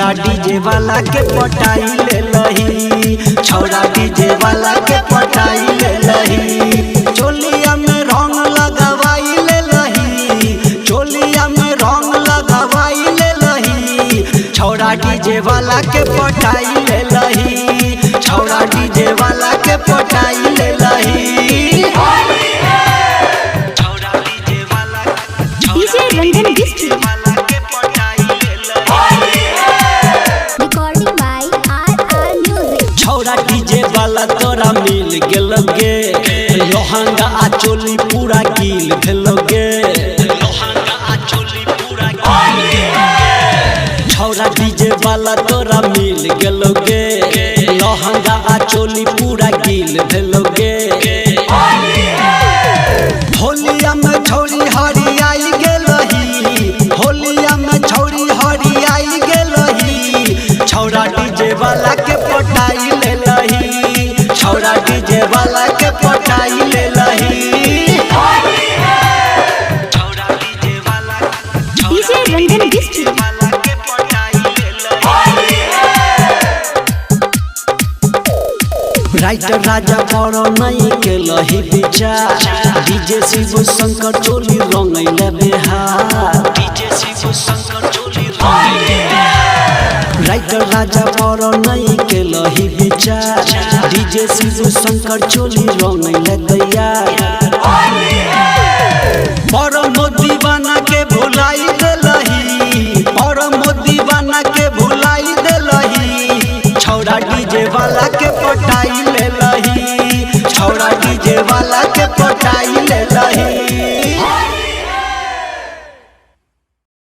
छौड़ा डीजे वाला के पटाई ले लही, छौड़ा डीजे वाला के पटाई ले लही। चोलिया में रंग लगावाई ले लही, चोलिया में रंग लगावाई ले लही। छौड़ा डीजे वाला के पटाई ले लही, छौड़ा डीजे वाला के पटाई ले लही। DJ Ranjan district recording by R music. छौड़ा डीजे वाला तोरा मिल गेल गे, लहंगा आ चोली पूरा गिल भेल गे, लहंगा आ चोली पूरा गिल। छौड़ा डीजे वाला तोरा मिल गेल गे, लहंगा आ चोली पूरा गिल भेल गे। होलिया में छौरी हरियाई गेलही, होलिया में छौरी हरियाई गेलही। छौड़ा डीजे वाला के पटाई ले लही, छौड़ा डीजे वाला के पटाई ले लही। डीजे रंजन डिस्ट्रिक्ट राइटर राजा बड़ो नहीं के लही विचार, डीजे शिव शंकर चोली रंगैले बिहार, डीजे शिव शंकर चोली रंगैले बिहार। राइटर राजा बड़ो नहीं के लही विचार, डीजे शिव शंकर चोली रंगैले तैयार।